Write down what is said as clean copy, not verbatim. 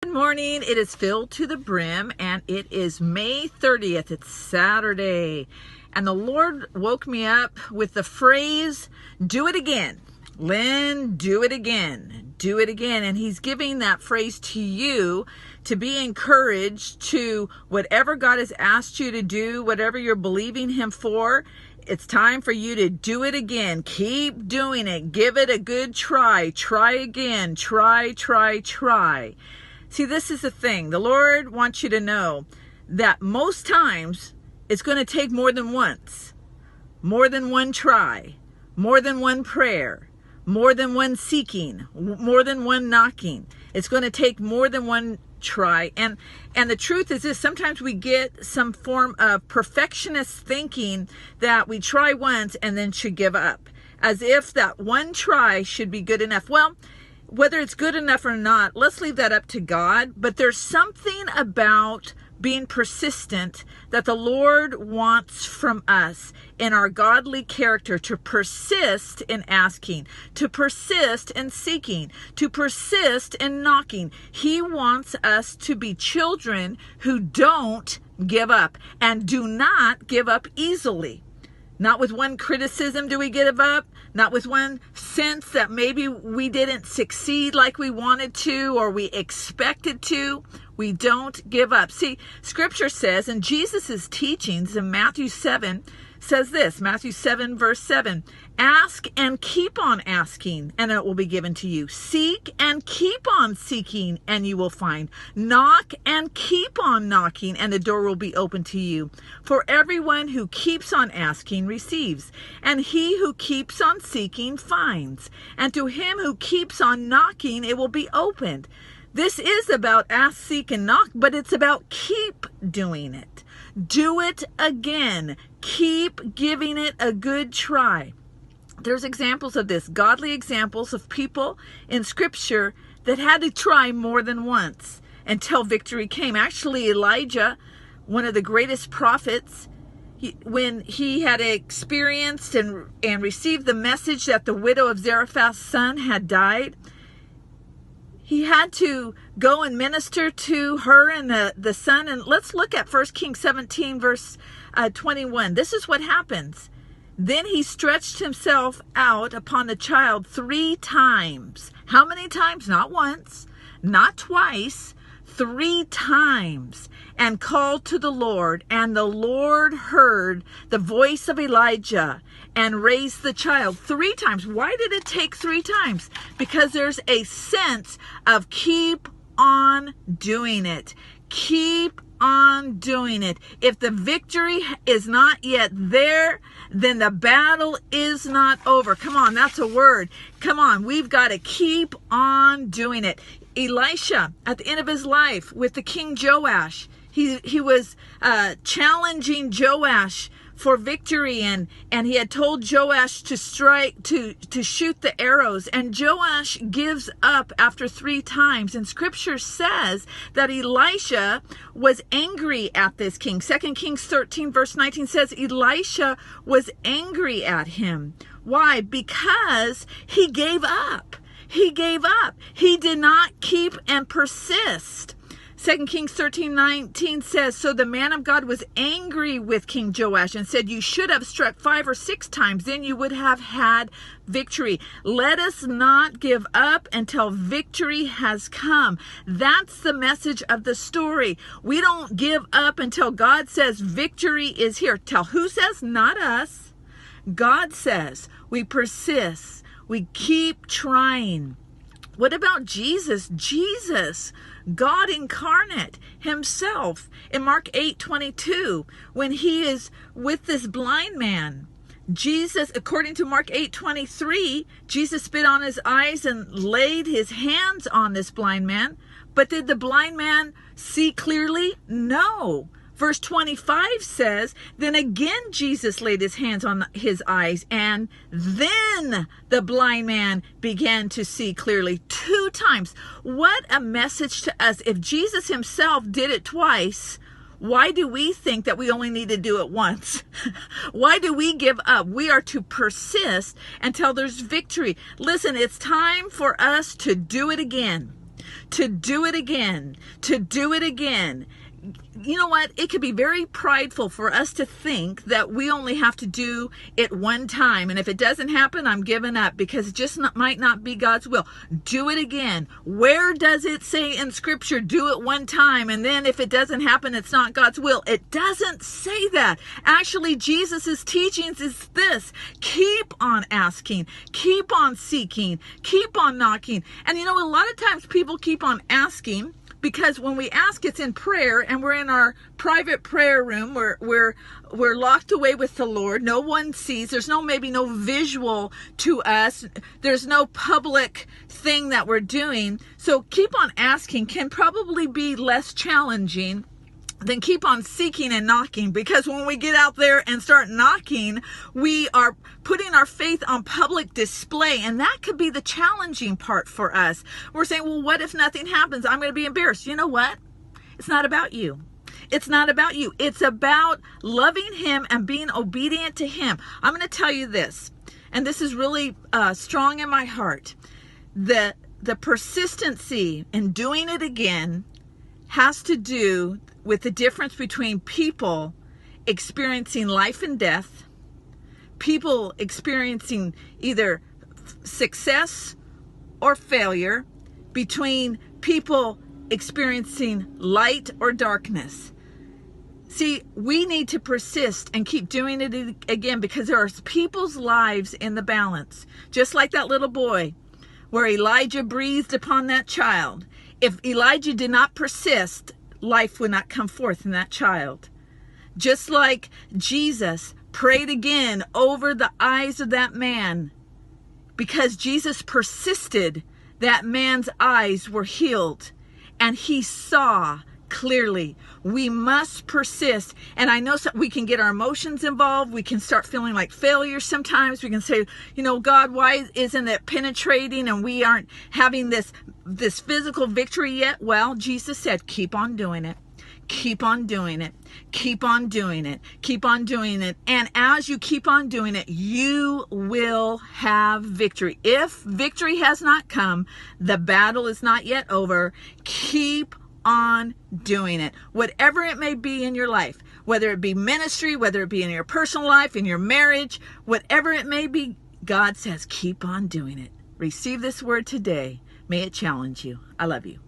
Good morning. It is filled to the brim, and it is May 30th. It's Saturday. And the Lord woke me up with the phrase, do it again. Lynn, do it again. Do it again. And he's giving that phrase to you to be encouraged to whatever God has asked you to do, whatever you're believing him for. It's time for you to do it again. Keep doing it. Give it a good try. Try again. Try. See, this is the thing. The Lord wants you to know that most times it's going to take more than once, more than one try, more than one prayer, more than one seeking, more than one knocking. It's going to take more than one try. And the truth is this, sometimes we get some form of perfectionist thinking that we try once and then should give up, as if that one try should be good enough. Well, whether it's good enough or not, let's leave that up to God. But there's something about being persistent that the Lord wants from us in our godly character, to persist in asking, to persist in seeking, to persist in knocking. He wants us to be children who don't give up and do not give up easily. Not with one criticism do we give up. Not with one sense that maybe we didn't succeed like we wanted to or we expected to. We don't give up. See, Scripture says, and Jesus' teachings in Matthew 7 says this, Matthew 7 verse 7, ask and keep on asking, and it will be given to you. Seek and keep on seeking, and you will find. Knock and keep on knocking, and the door will be open to you. For everyone who keeps on asking receives, and he who keeps on seeking finds. And to him who keeps on knocking, it will be opened. This is about ask, seek, and knock, but it's about keep doing it. Do it again. Keep giving it a good try. There's examples of this, godly examples of people in Scripture that had to try more than once until victory came. Actually, Elijah, one of the greatest prophets, when he had experienced and received the message that the widow of Zarephath's son had died, he had to go and minister to her and the son. And let's look at 1 Kings 17 verse 21. This is what happens. Then he stretched himself out upon the child 3 times. How many times? Not once, not twice, 3 times, and called to the Lord. And the Lord heard the voice of Elijah and raised the child 3 times. Why did it take 3 times? Because there's a sense of keep on doing it. Keep on doing it. If the victory is not yet there, then the battle is not over. Come on, that's a word. Come on, we've got to keep on doing it. Elisha, at the end of his life with the King Joash, he was challenging Joash for victory, and he had told Joash to strike, to shoot the arrows, and Joash gives up after 3 times. And Scripture says that Elisha was angry at this king. 2 Kings 13 verse 19 says Elisha was angry at him. Why? Because he gave up. He gave up. He did not keep and persist. 2 Kings 13:19 says, so the man of God was angry with King Joash and said, you should have struck 5 or 6 times, then you would have had victory. Let us not give up until victory has come. That's the message of the story. We don't give up until God says victory is here. Tell who says? Not us. God says. We persist. We keep trying. What about Jesus? Jesus, God incarnate himself, in Mark 8:22, when he is with this blind man. Jesus, according to Mark 8:23, Jesus spit on his eyes and laid his hands on this blind man. But did the blind man see clearly? No. Verse 25 says, then again Jesus laid his hands on his eyes, and then the blind man began to see clearly. 2 times. What a message to us. If Jesus himself did it twice, why do we think that we only need to do it once? Why do we give up? We are to persist until there's victory. Listen, it's time for us to do it again. to do it again, to do it again. You know what? It could be very prideful for us to think that we only have to do it one time. And if it doesn't happen, I'm giving up, because it just might not be God's will. Do it again. Where does it say in Scripture, do it one time, and then if it doesn't happen, it's not God's will? It doesn't say that. Actually, Jesus' teachings is this: keep on asking, keep on seeking, keep on knocking. And you know, a lot of times people keep on asking because when we ask, it's in prayer, and we're in our private prayer room. We're locked away with the Lord. No one sees. There's maybe no visual to us. There's no public thing that we're doing. So keep on asking can probably be less challenging than keep on seeking and knocking, because when we get out there and start knocking, we are putting our faith on public display, and that could be the challenging part for us. We're saying, well, what if nothing happens? I'm going to be embarrassed. You know what? It's not about you. It's not about you. It's about loving Him and being obedient to Him. I'm going to tell you this, and this is really strong in my heart. The persistency in doing it again has to do with the difference between people experiencing life and death, people experiencing either success or failure, between people experiencing light or darkness. See, we need to persist and keep doing it again, because there are people's lives in the balance. Just like that little boy where Elijah breathed upon that child. If Elijah did not persist, life would not come forth in that child. Just like Jesus prayed again over the eyes of that man, because Jesus persisted, that man's eyes were healed and he saw clearly. We must persist. And I know we can get our emotions involved. We can start feeling like failures sometimes. We can say, you know, God, why isn't it penetrating and we aren't having this physical victory yet? Well, Jesus said, keep on doing it. Keep on doing it. Keep on doing it. Keep on doing it. And as you keep on doing it, you will have victory. If victory has not come, the battle is not yet over. Keep on doing it. Whatever it may be in your life, whether it be ministry, whether it be in your personal life, in your marriage, whatever it may be, God says, keep on doing it. Receive this word today. May it challenge you. I love you.